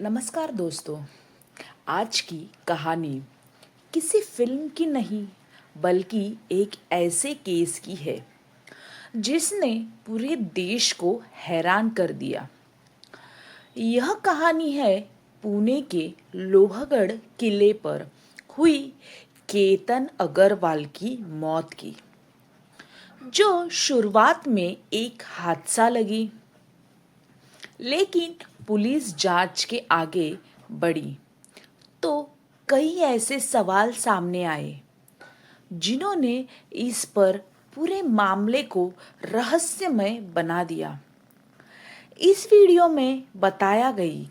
नमस्कार दोस्तों। आज की कहानी किसी फिल्म की नहीं बल्कि एक ऐसे केस की है जिसने पूरे देश को हैरान कर दिया। यह कहानी है पुणे के लोहगढ़ किले पर हुई केतन अग्रवाल की मौत की, जो शुरुआत में एक हादसा लगी लेकिन पुलिस जांच के आगे बढ़ी तो कई ऐसे सवाल सामने आए जिन्होंने इस पर पूरे मामले को रहस्यमय बना दिया। इस वीडियो में बताया गई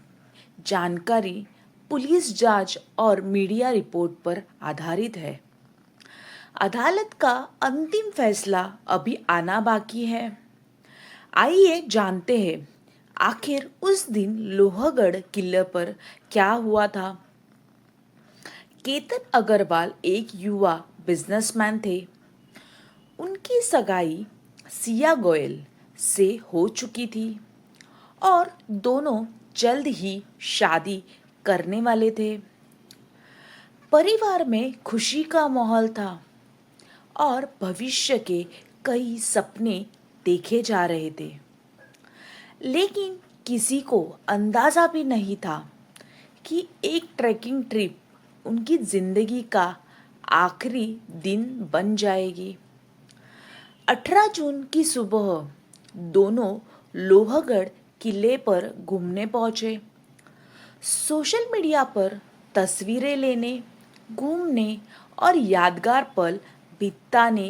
जानकारी पुलिस जांच और मीडिया रिपोर्ट पर आधारित है। अदालत का अंतिम फैसला अभी आना बाकी है। आइए जानते हैं आखिर उस दिन लोहगढ़ किले पर क्या हुआ था। केतन अग्रवाल एक युवा बिजनेसमैन थे। उनकी सगाई सिया गोयल से हो चुकी थी और दोनों जल्द ही शादी करने वाले थे। परिवार में खुशी का माहौल था और भविष्य के कई सपने देखे जा रहे थे, लेकिन किसी को अंदाजा भी नहीं था कि एक ट्रैकिंग ट्रिप उनकी जिंदगी का आखिरी दिन बन जाएगी। 18 जून की सुबह दोनों लोहगढ़ किले पर घूमने पहुंचे। सोशल मीडिया पर तस्वीरें लेने, घूमने और यादगार पल बिताने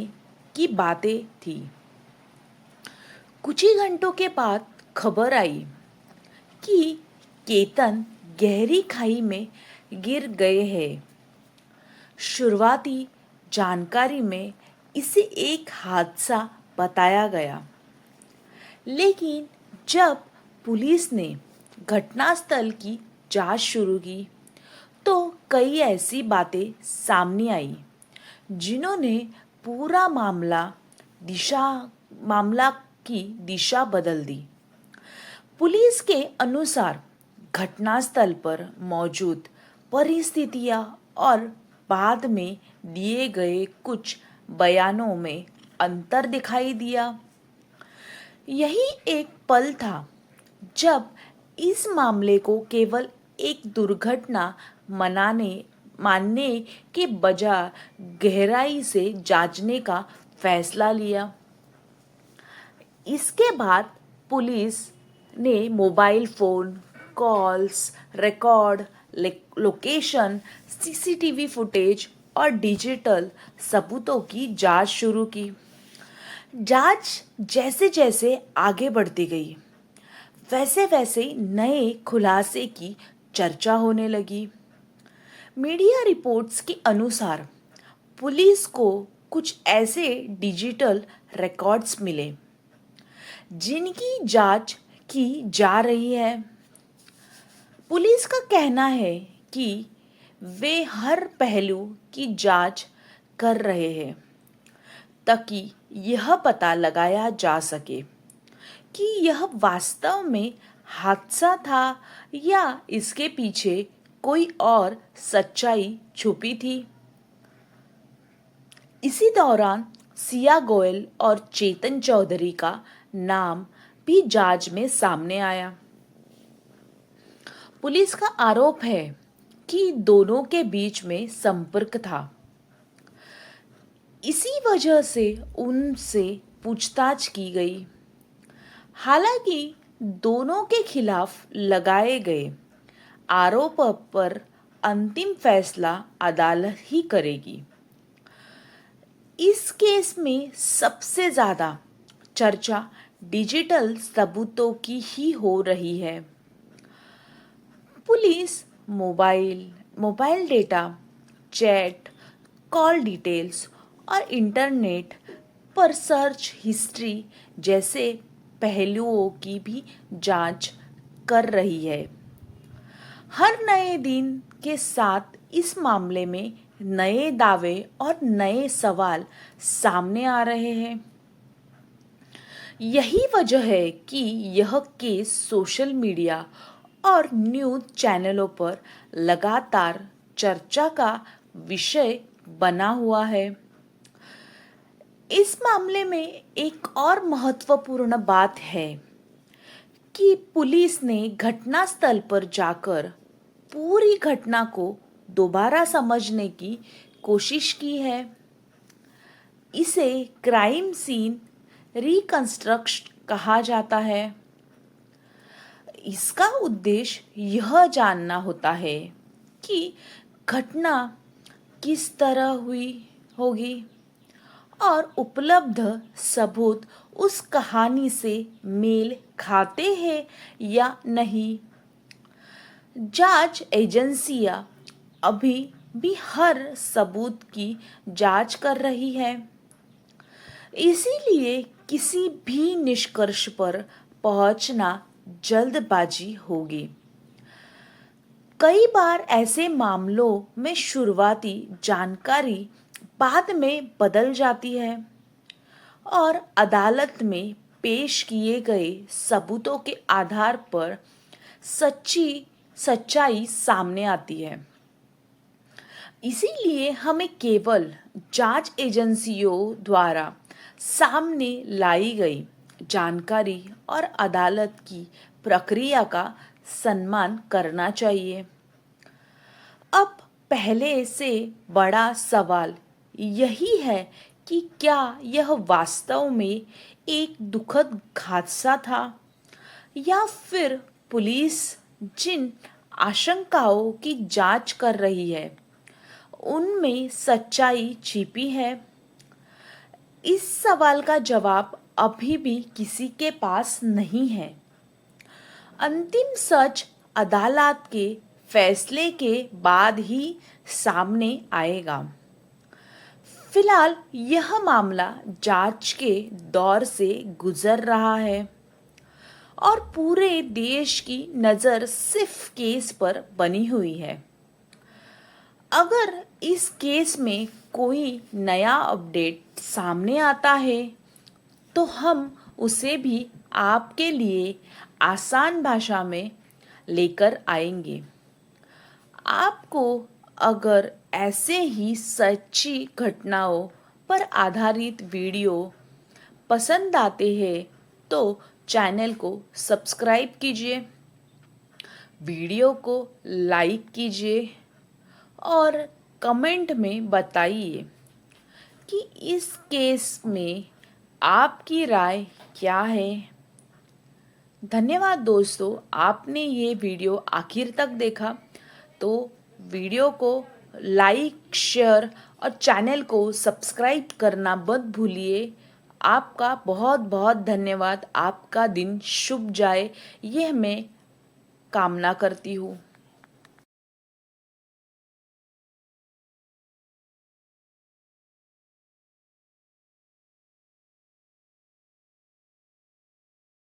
की बातें थी। कुछ ही घंटों के बाद खबर आई कि केतन गहरी खाई में गिर गए हैं। शुरुआती जानकारी में इसे एक हादसा बताया गया, लेकिन जब पुलिस ने घटनास्थल की जांच शुरू की तो कई ऐसी बातें सामने आई जिन्होंने पूरा मामला की दिशा बदल दी। पुलिस के अनुसार घटनास्थल पर मौजूद परिस्थितियां और बाद में दिए गए कुछ बयानों में अंतर दिखाई दिया। यही एक पल था जब इस मामले को केवल एक दुर्घटना मानने के बजाय गहराई से जांचने का फैसला लिया। इसके बाद पुलिस ने mobile phone calls record, location, CCTV footage और डिजिटल सबूतों की जांच शुरू की। जांच जैसे जैसे आगे बढ़ती गई, वैसे वैसे नए खुलासे की चर्चा होने लगी। मीडिया रिपोर्ट्स के अनुसार पुलिस को कुछ ऐसे डिजिटल रिकॉर्ड्स मिले जिनकी जांच की जा रही है। पुलिस का कहना है कि वे हर पहलू की जांच कर रहे हैं ताकि यह पता लगाया जा सके कि यह वास्तव में हादसा था या इसके पीछे कोई और सच्चाई छुपी थी। इसी दौरान सिया गोयल और चेतन चौधरी का नाम भी जांच में सामने आया। पुलिस का आरोप है कि दोनों के बीच में संपर्क था। इसी वजह से उनसे पूछताछ की गई। हालांकि दोनों के खिलाफ लगाए गए आरोप पर अंतिम फैसला अदालत ही करेगी। इस केस में सबसे ज्यादा चर्चा डिजिटल सबूतों की ही हो रही है। Police mobile data, chat, call details और इंटरनेट पर सर्च हिस्ट्री जैसे पहलुओं की भी जांच कर रही है। हर नए दिन के साथ इस मामले में नए दावे और नए सवाल सामने आ रहे हैं। यही वजह है कि यह केस सोशल मीडिया और न्यूज़ चैनलों पर लगातार चर्चा का विषय बना हुआ है। इस मामले में एक और महत्वपूर्ण बात है कि पुलिस ने घटनास्थल पर जाकर पूरी घटना को दोबारा समझने की कोशिश की है। इसे क्राइम सीन रिकंस्ट्रक्शन कहा जाता है। इसका उद्देश्य यह जानना होता है कि घटना किस तरह हुई होगी और उपलब्ध सबूत उस कहानी से मेल खाते हैं या नहीं। जांच एजेंसियां अभी भी हर सबूत की जांच कर रही है, इसीलिए किसी भी निष्कर्ष पर पहुंचना जल्दबाजी होगी। कई बार ऐसे मामलों में शुरुआती जानकारी बाद में बदल जाती है और अदालत में पेश किए गए सबूतों के आधार पर सच्चाई सामने आती है। इसीलिए हमें केवल जांच एजेंसियों द्वारा सामने लाई गई जानकारी और अदालत की प्रक्रिया का सम्मान करना चाहिए। अब पहले से बड़ा सवाल यही है कि क्या यह वास्तव में एक दुखद हादसा था या फिर पुलिस जिन आशंकाओं की जांच कर रही है उनमें सच्चाई छिपी है। इस सवाल का जवाब अभी भी किसी के पास नहीं है। अंतिम सच अदालत के फैसले के बाद ही सामने आएगा। फिलहाल यह मामला जांच के दौर से गुजर रहा है और पूरे देश की नज़र सिर्फ केस पर बनी हुई है। अगर इस केस में कोई नया अपडेट सामने आता है तो हम उसे भी आपके लिए आसान भाषा में लेकर आएंगे। आपको अगर ऐसे ही सच्ची घटनाओं पर आधारित वीडियो पसंद आते हैं तो चैनल को सब्सक्राइब कीजिए, वीडियो को लाइक कीजिए और कमेंट में बताइए कि इस केस में आपकी राय क्या है। धन्यवाद दोस्तों, आपने ये वीडियो आखिर तक देखा तो वीडियो को लाइक, शेयर और चैनल को सब्सक्राइब करना मत भूलिए। आपका बहुत बहुत धन्यवाद। आपका दिन शुभ जाए, यह मैं कामना करती हूँ।